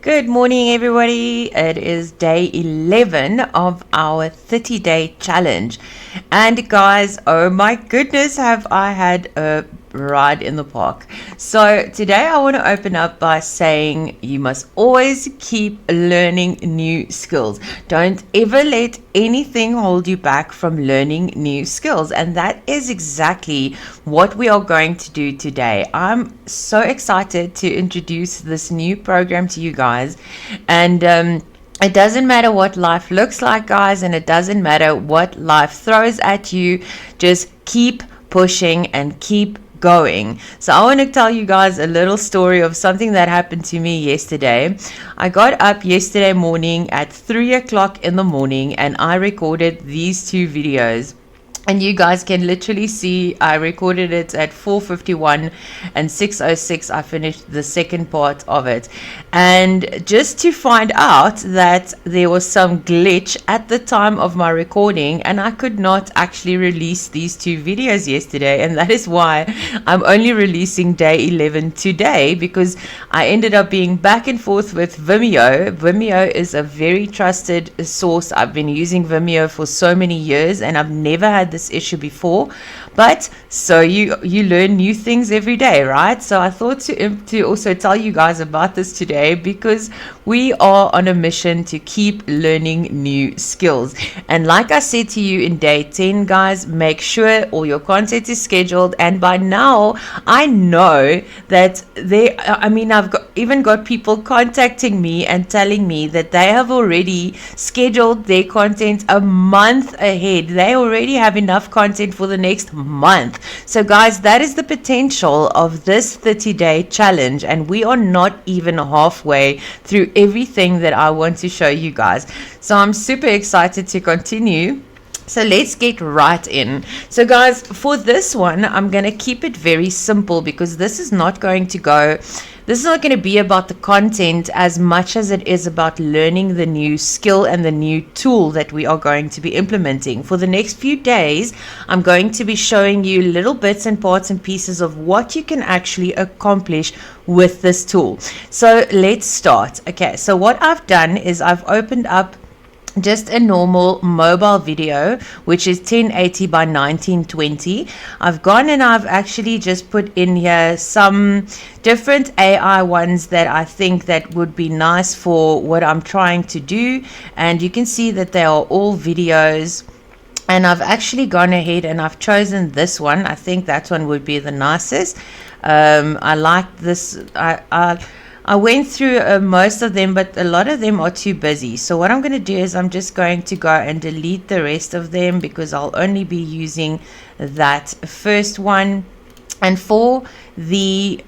Good morning, everybody. It is day 11 of our 30-day challenge. And guys, oh my goodness, have I had a ride in the park. So today I want to open up by saying you must always keep learning new skills. Don't ever let anything hold you back from learning new skills. And that is exactly what we are going to do today. I'm so excited to introduce this new program to you guys. And it doesn't matter what life looks like, guys, and it doesn't matter what life throws at you. Just keep pushing and keep going. So I want to tell you guys a little story of something that happened to me yesterday. I got up yesterday morning at 3 o'clock in the morning and I recorded these two videos. And you guys can literally see I recorded it at 4:51 and 6:06 I finished the second part of it. And just to find out that there was some glitch at the time of my recording and I could not actually release these two videos yesterday, and that is why I'm only releasing day 11 today, because I ended up being back and forth with Vimeo. Vimeo is a very trusted source. I've been using Vimeo for so many years and I've never had this issue before, but so you learn new things every day, right? So I thought to also tell you guys about this today, because we are on a mission to keep learning new skills. And like I said to you in day 10, guys, make sure all your content is scheduled. And by now I know that I've even got people contacting me and telling me that they have already scheduled their content a month ahead. They already have enough content for the next month. So guys, that is the potential of this 30-day challenge, and we are not even halfway through everything that I want to show you guys. So I'm super excited to continue. So let's get right in. So guys, for this one, I'm going to keep it very simple, because this is not going to be about the content as much as it is about learning the new skill and the new tool that we are going to be implementing. For the next few days, I'm going to be showing you little bits and parts and pieces of what you can actually accomplish with this tool. So let's start. Okay, so what I've done is I've opened up just a normal mobile video, which is 1080 by 1920. I've gone and I've actually just put in here some different AI ones that I think that would be nice for what I'm trying to do. And you can see that they are all videos. And I've actually gone ahead and I've chosen this one. I think that one would be the nicest. I like this. I went through most of them, but a lot of them are too busy. So what I'm going to do is I'm just going to go and delete the rest of them, because I'll only be using that first one. And for the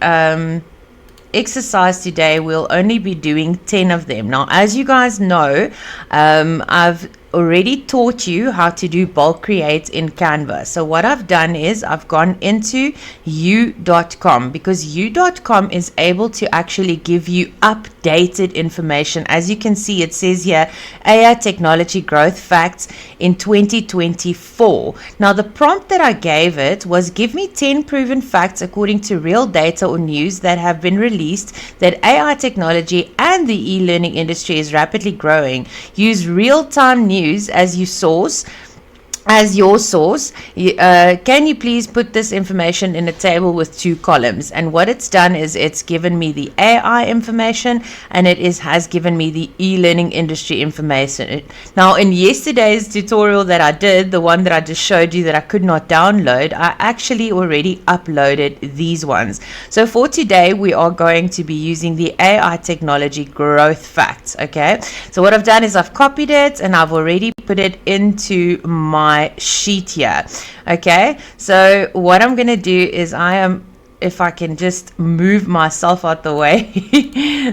exercise today, we'll only be doing 10 of them. Now, as you guys know, I've already taught you how to do bulk create in Canva. So what I've done is I've gone into u.com, because u.com is able to actually give you updated information. As you can see, it says here AI technology growth facts in 2024. Now the prompt that I gave it was, give me 10 proven facts according to real data or news that have been released that AI technology and the e-learning industry is rapidly growing. Use real-time news as your source. Can you please put this information in a table with 2 columns? And what it's done is it's given me the AI information, and has given me the e-learning industry information. Now, in yesterday's tutorial that I did, the one that I just showed you that I could not download, I actually already uploaded these ones. So for today, we are going to be using the AI technology growth facts. Okay, so what I've done is I've copied it and I've already put it into my sheet here. Okay, so what I'm going to do is if I can just move myself out the way,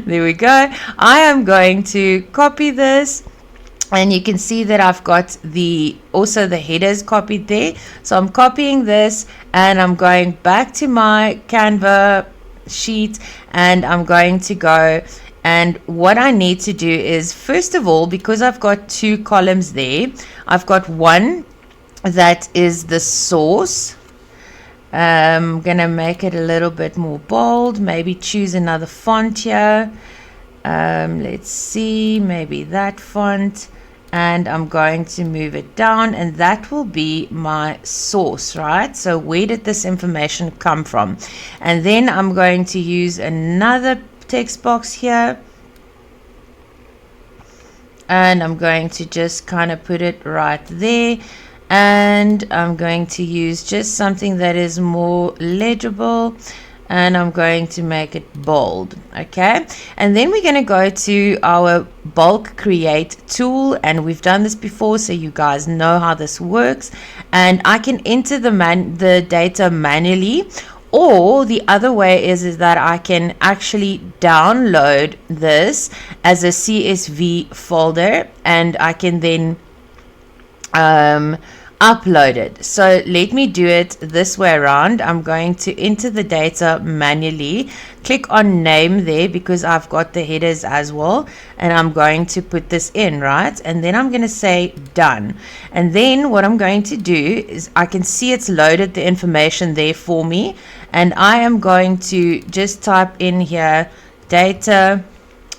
there we go. I am going to copy this, and you can see that I've got also the headers copied there. So I'm copying this and I'm going back to my Canva sheet, and I'm going to go, and what I need to do is, first of all, because I've got 2 columns there, I've got one that is the source. I'm gonna make it a little bit more bold, maybe choose another font here. Let's see, maybe that font, and I'm going to move it down, and that will be my source, right? So where did this information come from? And then I'm going to use another text box here, and I'm going to just kind of put it right there, and I'm going to use just something that is more legible, and I'm going to make it bold. Okay, and then we're going to go to our bulk create tool, and we've done this before, so you guys know how this works. And I can enter the data manually, or the other way is that I can actually download this as a CSV folder, and I can then upload it. So let me do it this way around. I'm going to enter the data manually, click on name there because I've got the headers as well, and I'm going to put this in, right? And then I'm going to say done. And then what I'm going to do is I can see it's loaded the information there for me, and I am going to just type in here data,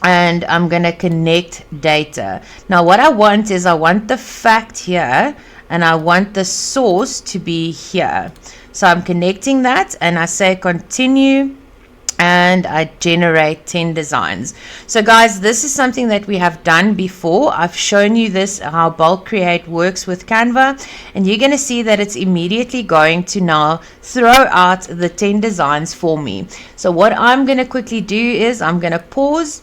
and I'm going to connect data. Now what I want is I want the fact here, and I want the source to be here. So I'm connecting that, and I say continue, and I generate 10 designs. So guys, this is something that we have done before. I've shown you this, how bulk create works with Canva, and you're going to see that it's immediately going to now throw out the 10 designs for me. So what I'm going to quickly do is I'm going to pause,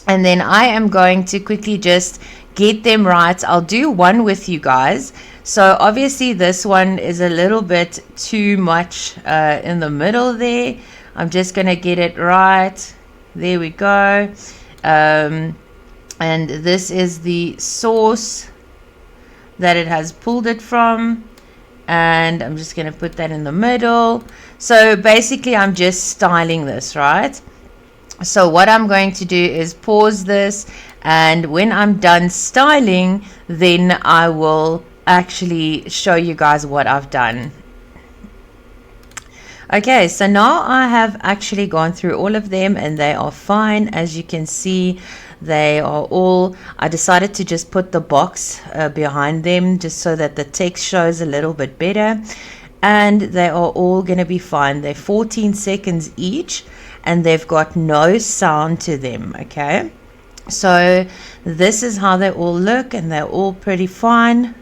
and then I am going to quickly just get them right. I'll do one with you guys. So obviously this one is a little bit too much in the middle there. I'm just going to get it right. There we go. And this is the source that it has pulled it from. And I'm just going to put that in the middle. So basically I'm just styling this, right? So what I'm going to do is pause this, and when I'm done styling, then I will actually show you guys what I've done. Okay, so now I have actually gone through all of them, and they are fine. As you can see, they are all, I decided to just put the box behind them just so that the text shows a little bit better, and they are all going to be fine. They're 14 seconds each, and they've got no sound to them. Okay, so this is how they all look, and they're all pretty fine.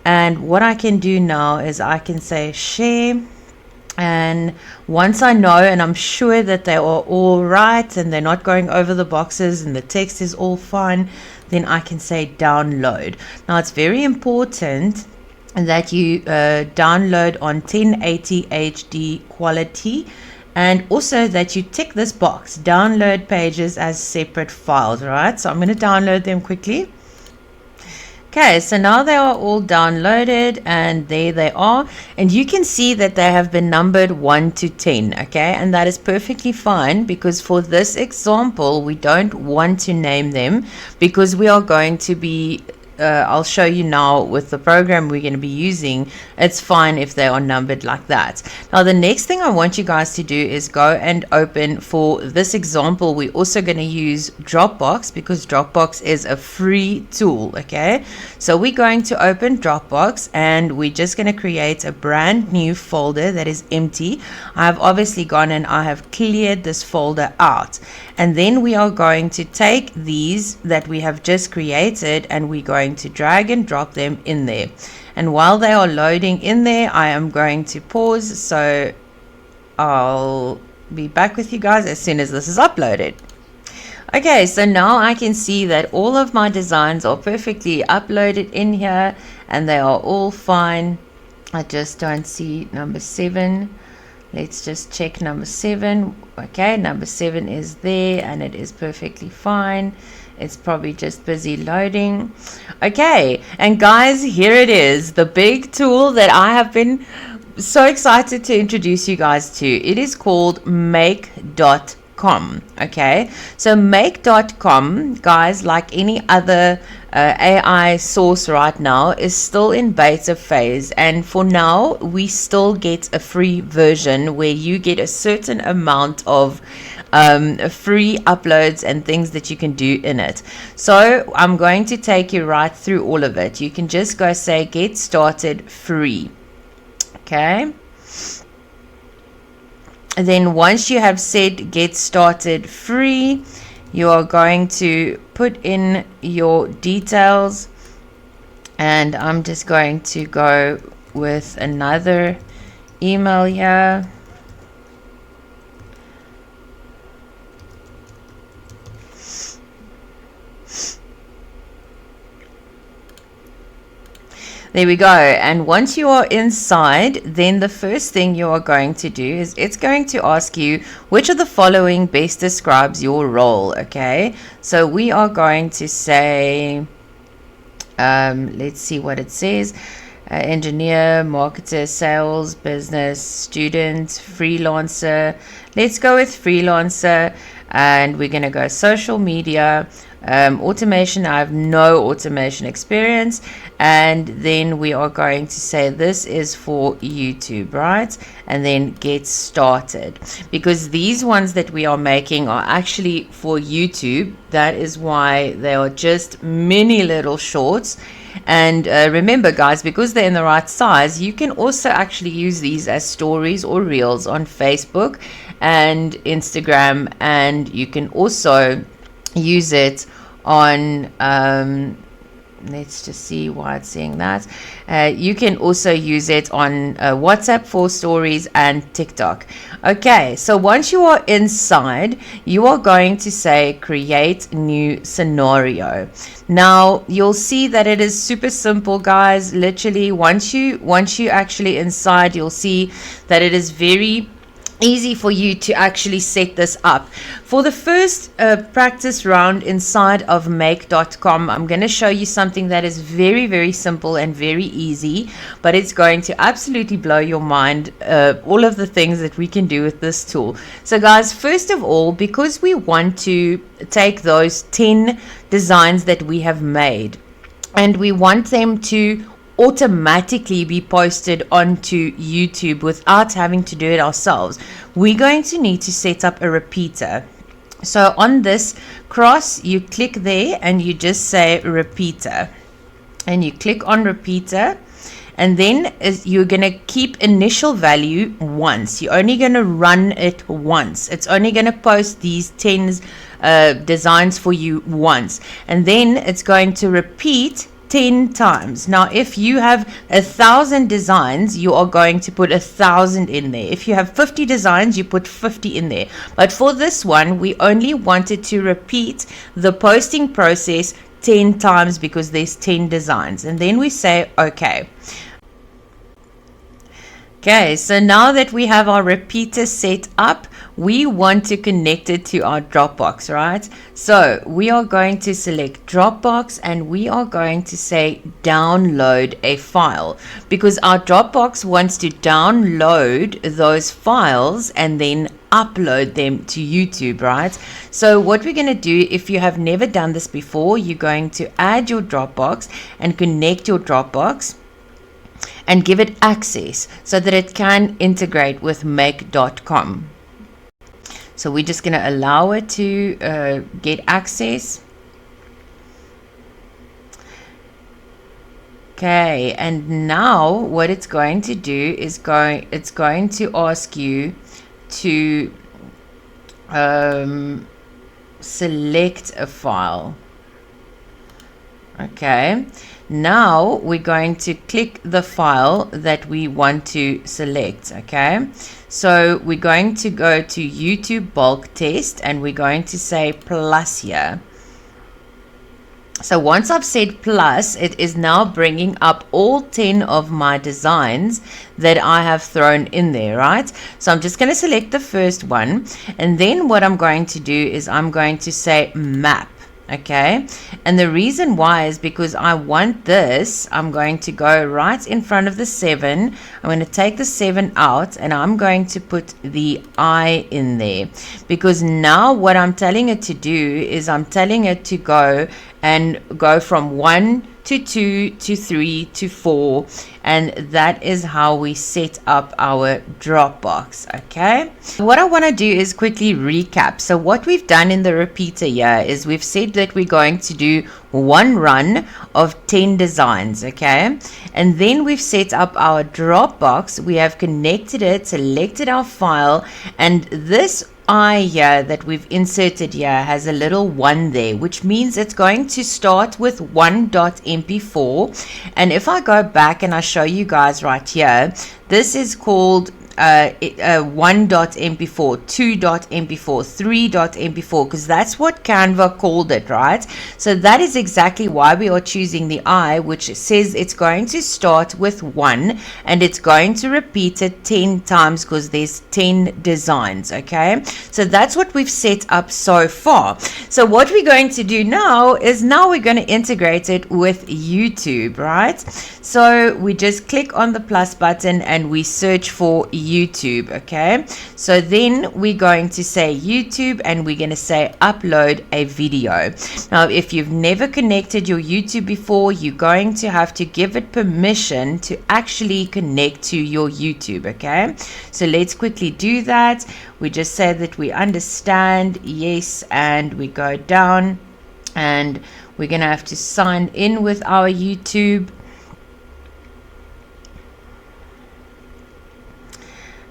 And what I can do now is I can say share, and once I know and I'm sure that they are all right and they're not going over the boxes and the text is all fine, then I can say download. Now it's very important that you download on 1080 HD quality, and also that you tick this box, download pages as separate files, right? So I'm going to download them quickly. Okay, so now they are all downloaded, and there they are, and you can see that they have been numbered 1 to 10. Okay, and that is perfectly fine, because for this example we don't want to name them, because we are going to be I'll show you now with the program we're going to be using, it's fine if they are numbered like that. Now the next thing I want you guys to do is go and open, for this example we're also going to use Dropbox, because Dropbox is a free tool. Okay, so we're going to open Dropbox, and we're just going to create a brand new folder that is empty. I've obviously gone and I have cleared this folder out, and then we are going to take these that we have just created, and we're going to drag and drop them in there. And while they are loading in there, I am going to pause, so I'll be back with you guys as soon as this is uploaded. Okay, so now I can see that all of my designs are perfectly uploaded in here, and they are all fine. I just don't see number 7. Let's just check number 7. Okay, number 7 is there, and it is perfectly fine. It's probably just busy loading. Okay, and guys, here it is, the big tool that I have been so excited to introduce you guys to. It is called make.com. Okay, so make.com, guys, like any other AI source right now, is still in beta phase, and for now we still get a free version where you get a certain amount of free uploads and things that you can do in it. So I'm going to take you right through all of it. You can just go say get started free. Okay. And then once you have said get started free, you are going to put in your details, and I'm just going to go with another email here. There we go. And once you are inside, then the first thing you are going to do is it's going to ask you which of the following best describes your role. Okay, so we are going to say, let's see what it says. Engineer, marketer, sales, business, student, freelancer. Let's go with freelancer, and we're going to go social media, automation. I have no automation experience, and then we are going to say this is for YouTube, right? And then get started, because these ones that we are making are actually for YouTube. That is why they are just mini little shorts. And remember, guys, because they're in the right size, you can also actually use these as stories or reels on Facebook and Instagram, and you can also use it on let's just see why it's saying that. You can also use it on WhatsApp for stories and TikTok. Okay, so once you are inside, you are going to say create new scenario. Now you'll see that it is super simple, guys. Literally, once you actually inside, you'll see that it is very easy for you to actually set this up. For the first practice round inside of make.com, I'm going to show you something that is very, very simple and very easy, but it's going to absolutely blow your mind, all of the things that we can do with this tool. So guys, first of all, because we want to take those 10 designs that we have made and we want them to automatically be posted onto YouTube without having to do it ourselves, we're going to need to set up a repeater. So on this cross, you click there and you just say repeater, and you click on repeater, and then you're going to keep initial value once. You're only going to run it once. It's only going to post these 10 designs for you once, and then it's going to repeat 10 times. Now, if you have 1,000 designs, you are going to put 1,000 in there. If you have 50 designs, you put 50 in there. But for this one, we only wanted to repeat the posting process 10 times because there's 10 designs. And then we say, okay. Okay, so now that we have our repeater set up, we want to connect it to our Dropbox, right? So we are going to select Dropbox and we are going to say download a file, because our Dropbox wants to download those files and then upload them to YouTube, right? So what we're going to do, if you have never done this before, you're going to add your Dropbox and connect your Dropbox and give it access so that it can integrate with make.com. So we're just going to allow it to get access. Okay, and now what it's going to do is it's going to ask you to select a file. Okay, now we're going to click the file that we want to select. Okay, so we're going to go to YouTube bulk test and we're going to say plus here. So once I've said plus, it is now bringing up all 10 of my designs that I have thrown in there, right? So I'm just going to select the first one, and then what I'm going to do is I'm going to say map. Okay, and the reason why is because I want this, I'm going to go right in front of the 7. I'm going to take the 7 out and I'm going to put the I in there, because now what I'm telling it to do is I'm telling it to go from 1 to 2 to 3 to 4, and that is how we set up our Dropbox. Okay, what I want to do is quickly recap. So what we've done in the repeater here is we've said that we're going to do one run of 10 designs, okay, and then we've set up our Dropbox. We have connected it, selected our file, and this I here that we've inserted here has a little 1 there, which means it's going to start with 1.mp4. And if I go back and I show you guys right here, this is called 1.mp4, 2.mp4, 3.mp4, because that's what Canva called it, right? So that is exactly why we are choosing the I, which says it's going to start with 1 and it's going to repeat it 10 times because there's 10 designs. Okay, so that's what we've set up so far. So what we're going to do now is we're going to integrate it with YouTube, right? So we just click on the plus button and we search for YouTube. Okay, so then we're going to say YouTube and we're going to say upload a video. Now if you've never connected your YouTube before, you're going to have to give it permission to actually connect to your YouTube. Okay, so let's quickly do that. We just say that we understand, yes, and we go down and we're going to have to sign in with our YouTube.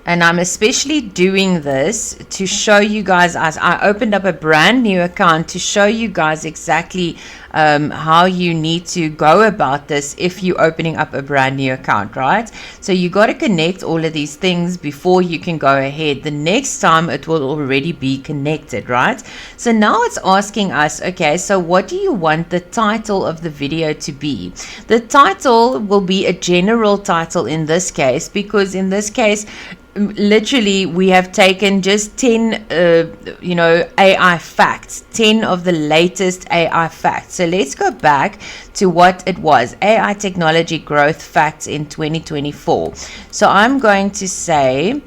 And I'm especially doing this to show you guys, as I opened up a brand new account, to show you guys exactly how you need to go about this if you're opening up a brand new account, right? So you got to connect all of these things before you can go ahead. The next time it will already be connected, right? So now it's asking us, okay, so what do you want the title of the video to be? The title will be a general title in this case, because in this case, literally we have taken just 10 AI facts, 10 of the latest AI facts. So let's go back to what it was, AI technology growth facts in 2024. So I'm going to say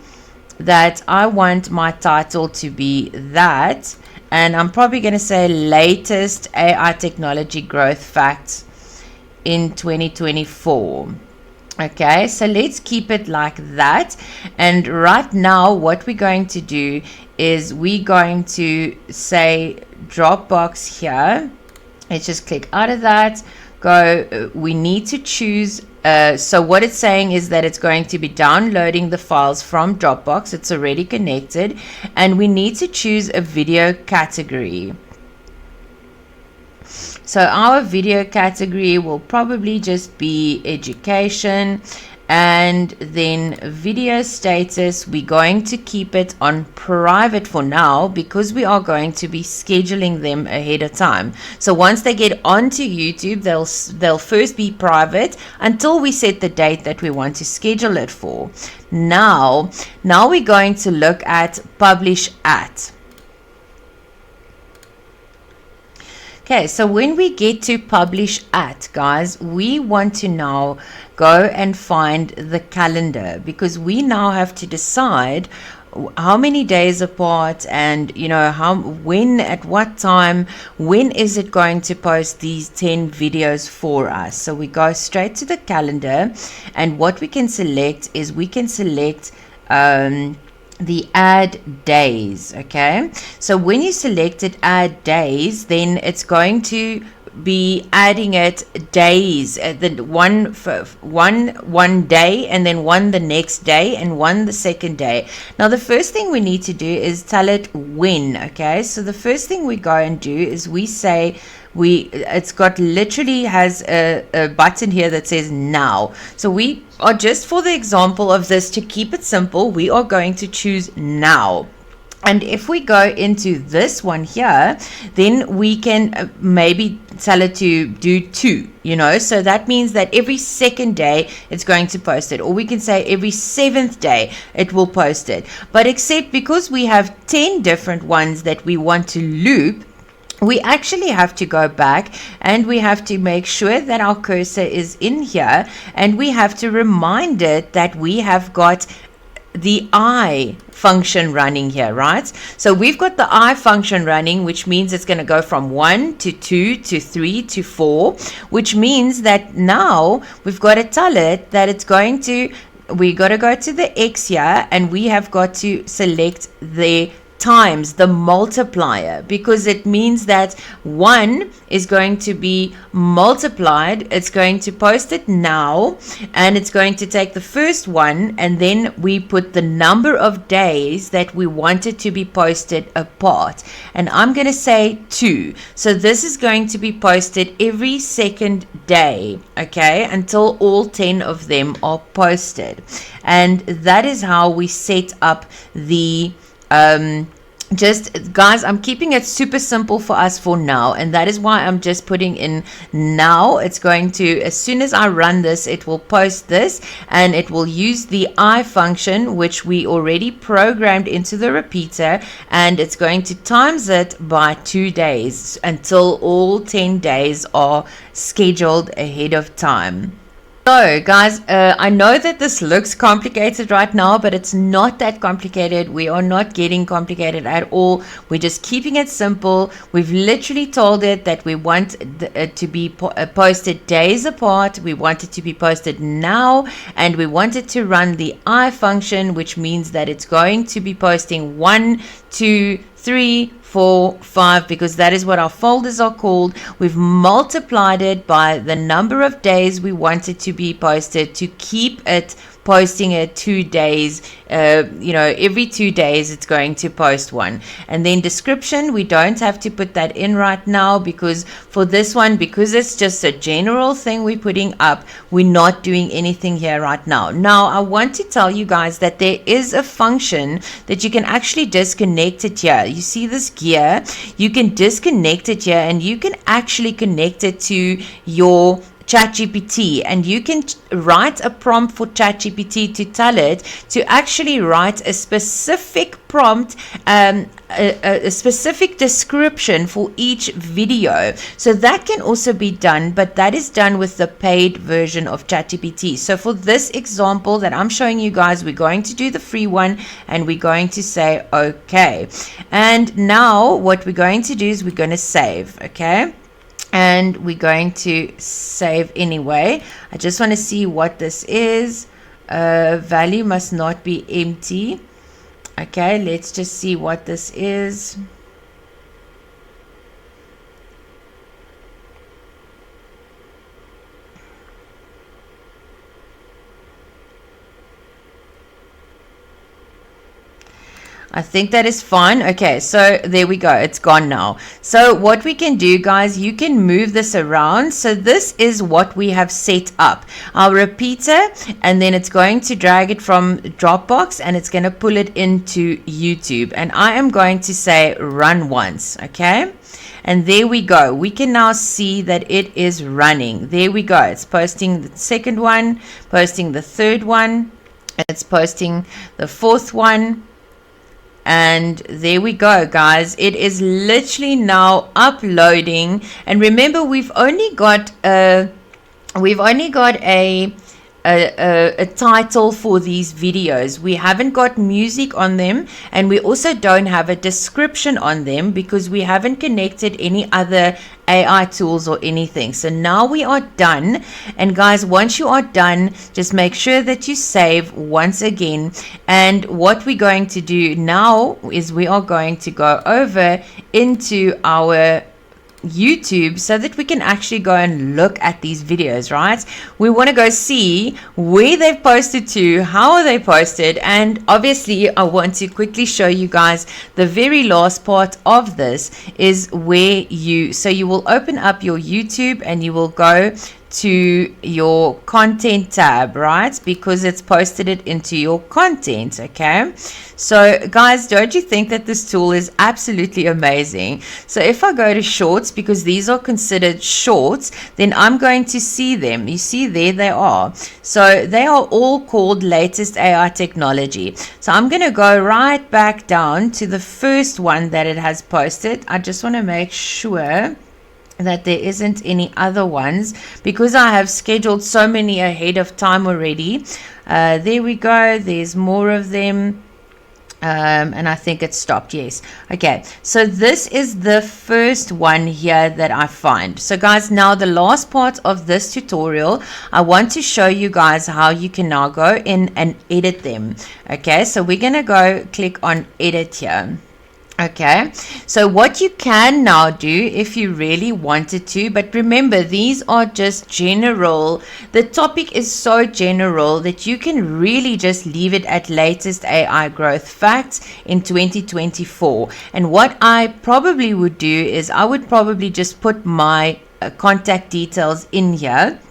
that I want my title to be that, and I'm probably going to say latest AI technology growth facts in 2024. Okay, so let's keep it like that. And right now what we're going to do is we're going to say Dropbox here. Let's just click out of that, go, we need to choose, so what it's saying is that it's going to be downloading the files from Dropbox. It's already connected, and we need to choose a video category. So our video category will probably just be education, and then video status, we're going to keep it on private for now because we are going to be scheduling them ahead of time. So once they get onto YouTube, they'll first be private until we set the date that we want to schedule it for. Now we're going to look at publish at. Okay, so when we get to publish at, guys, we want to now go and find the calendar, because we now have to decide how many days apart and when, at what time, when is it going to post these 10 videos for us. So we go straight to the calendar, and what we can select is we can select the add days. Okay, so when you selected add days, then it's going to be adding it days, the one day, and then one the next day, and one the second day. Now the first thing we need to do is tell it when. Okay, so the first thing we go and do is we say it's got literally has a button here that says now. So we are, just for the example of this, to keep it simple, we are going to choose now. And if we go into this one here, then we can maybe tell it to do 2, so that means that every second day it's going to post it, or we can say every 7th day it will post it. But except because we have 10 different ones that we want to loop, we actually have to go back and we have to make sure that our cursor is in here, and we have to remind it that we have got the I function running here, right? So we've got the I function running, which means it's going to go from 1 to 2 to 3 to 4, which means that now we've got to tell it that it's going to, we got to go to the X here, and we have got to select the times, the multiplier, because it means that 1 is going to be multiplied. It's going to post it now, and it's going to take the first one, and then we put the number of days that we want it to be posted apart, and I'm going to say 2. So this is going to be posted every second day, okay, until all 10 of them are posted. And that is how we set up the just, guys, I'm keeping it super simple for us for now, and that is why I'm just putting in now. It's going to, as soon as I run this, it will post this, and it will use the I function, which we already programmed into the repeater, and it's going to times it by 2 days until all 10 days are scheduled ahead of time. So guys, I know that this looks complicated right now, but it's not that complicated. We are not getting complicated at all. We're just keeping it simple. We've literally told it that we want it to be posted days apart. We want it to be posted now, and we want it to run the I function, which means that it's going to be posting 1, 2, 3, 4, 5, because that is what our folders are called. We've multiplied it by the number of days we want it to be posted to keep it posting it 2 days. Every 2 days it's going to post one. And then description, we don't have to put that in right now, because for this one, because it's just a general thing we're putting up, we're not doing anything here right now. Now I want to tell you guys that there is a function that you can actually disconnect it here. You see this gear, you can disconnect it here, and you can actually connect it to your ChatGPT, and you can write a prompt for ChatGPT to tell it to actually write a specific prompt, a specific description for each video. So that can also be done, but that is done with the paid version of ChatGPT. So for this example that I'm showing you guys, we're going to do the free one, and we're going to say okay. And now what we're going to do is we're going to save, okay? And we're going to save anyway. I just want to see what this is. Value must not be empty. Okay, let's just see what this is. I think that is fine. Okay, so there we go. It's gone now. So what we can do, guys, you can move this around. So this is what we have set up. Our repeater, and then it's going to drag it from Dropbox, and it's going to pull it into YouTube. And I am going to say run once, okay? And there we go. We can now see that it is running. There we go. It's posting the second one, posting the third one. It's posting the fourth one. And there we go, guys. It is literally now uploading. And remember, we've only got a title for these videos. We haven't got music on them, and we also don't have a description on them because we haven't connected any other AI tools or anything. So now we are done. And guys, once you are done, just make sure that you save once again. And what we're going to do now is we are going to go over into our YouTube so that we can actually go and look at these videos, right? We want to go see where they've posted to, how are they posted, and obviously I want to quickly show you guys the very last part of this is where you will open up your YouTube and you will go to your content tab, right? Because it's posted it into your content, okay? So guys, don't you think that this tool is absolutely amazing? So if I go to shorts, because these are considered shorts, then I'm going to see them. You see, there they are. So they are all called latest AI technology. So I'm going to go right back down to the first one that it has posted. I just want to make sure that there isn't any other ones because I have scheduled so many ahead of time already. There we go. There's more of them. And I think it stopped. Yes. Okay. So this is the first one here that I find. So guys, now the last part of this tutorial, I want to show you guys how you can now go in and edit them. Okay. So we're going to go click on edit here. Okay, so what you can now do if you really wanted to, but remember, these are just general. The topic is so general that you can really just leave it at latest AI growth facts in 2024. And what I probably would do is I would probably just put my contact details in here.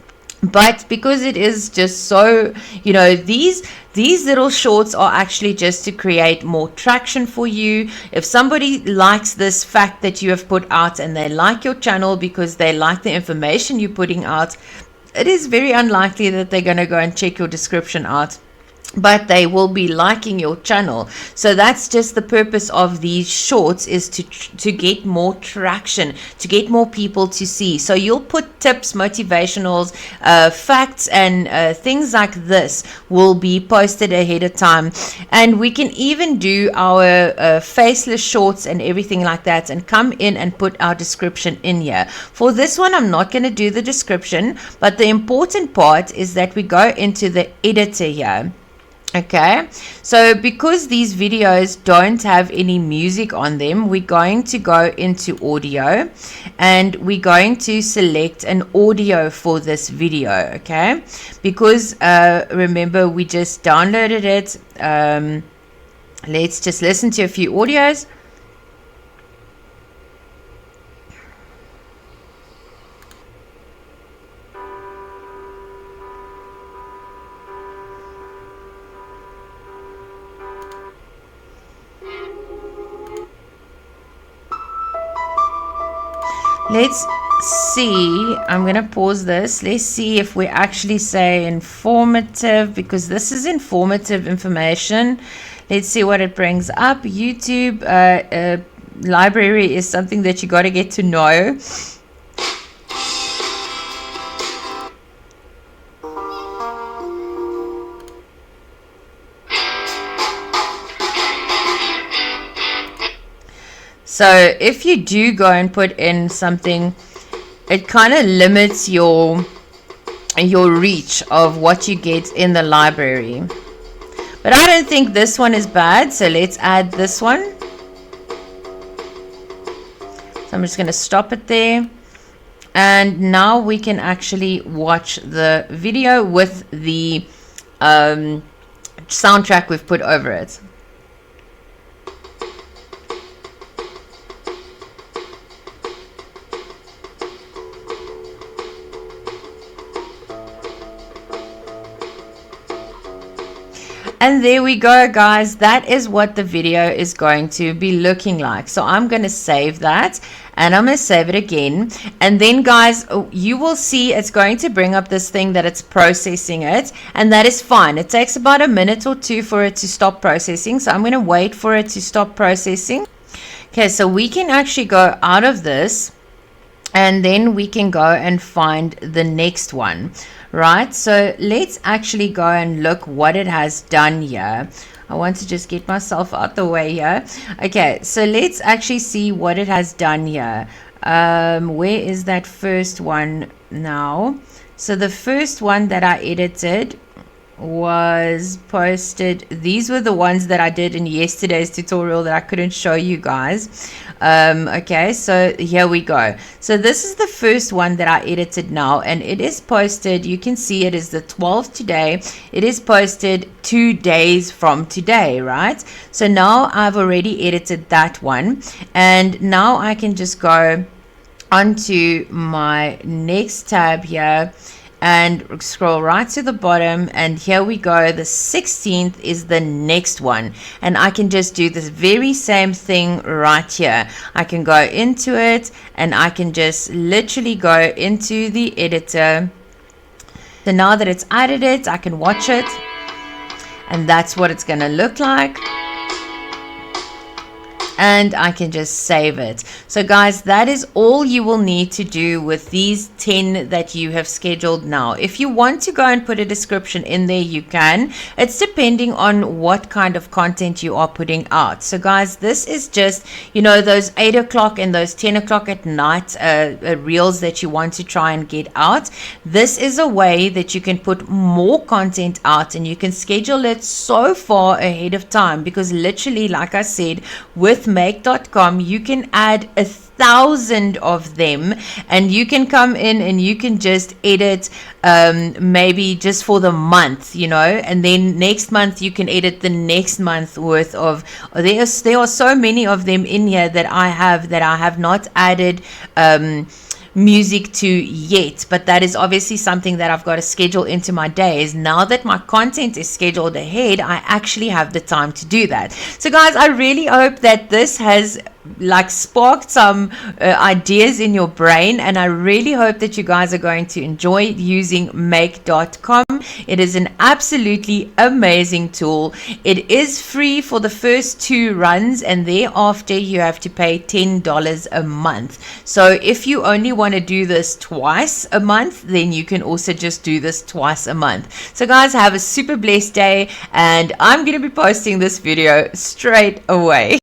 But because it is just so, you know, these little shorts are actually just to create more traction for you. If somebody likes this fact that you have put out and they like your channel because they like the information you're putting out, it is very unlikely that they're going to go and check your description out, but they will be liking your channel. So that's just the purpose of these shorts, is to get more traction, to get more people to see. So you'll put tips, motivationals, facts, and things like this will be posted ahead of time. And we can even do our faceless shorts and everything like that, and come in and put our description in here. For this one, I'm not going to do the description, but the important part is that we go into the editor here. Okay, so because these videos don't have any music on them, we're going to go into audio and we're going to select an audio for this video. Okay, because remember, we just downloaded it. Let's just listen to a few audios. Let's see. I'm going to pause this. Let's see if we actually say informative, because this is informative information. Let's see what it brings up. YouTube library is something that you got to get to know. So if you do go and put in something, it kind of limits your reach of what you get in the library. But I don't think this one is bad, so let's add this one. So I'm just going to stop it there. And now we can actually watch the video with the soundtrack we've put over it. And there we go, guys. That is what the video is going to be looking like. So I'm going to save that, and I'm going to save it again. And then, guys, you will see it's going to bring up this thing that it's processing it, and that is fine. It takes about a minute or two for it to stop processing. So I'm going to wait for it to stop processing. Okay, so we can actually go out of this, and then we can go and find the next one. Right, so let's actually go and look what it has done here. I want to just get myself out the way here. Okay, so let's actually see what it has done here. Where is that first one now? So the first one that I edited was posted. These were the ones that I did in yesterday's tutorial that I couldn't show you guys. Okay, so here we go. So this is the first one that I edited now, and it is posted. You can see it is the 12th today. It is posted 2 days from today, right? So now I've already edited that one, and now I can just go onto my next tab here and scroll right to the bottom, and here we go. The 16th is the next one, and I can just do this very same thing right here. I can go into it, and I can just literally go into the editor. So now that it's added it, I can watch it, and that's what it's going to look like. and I can just save it. So guys, that is all you will need to do with these 10 that you have scheduled now. If you want to go and put a description in there, you can. It's depending on what kind of content you are putting out. So guys, this is just, you know, those 8 o'clock and those 10 o'clock at night reels that you want to try and get out. This is a way that you can put more content out, and you can schedule it so far ahead of time, because literally, like I said, with make.com you can add 1,000 of them, and you can come in and you can just edit maybe just for the month, you know, and then next month you can edit the next month worth of. There are so many of them in here that I have not added music to yet, but that is obviously something that I've got to schedule into my days. Now that my content is scheduled ahead, I actually have the time to do that. So guys, I really hope that this has like sparked some ideas in your brain, and I really hope that you guys are going to enjoy using make.com. It is an absolutely amazing tool. It is free for the first 2 runs, and thereafter you have to pay $10 a month. So if you only want to do this twice a month, then you can also just do this twice a month. So guys, have a super blessed day, and I'm going to be posting this video straight away.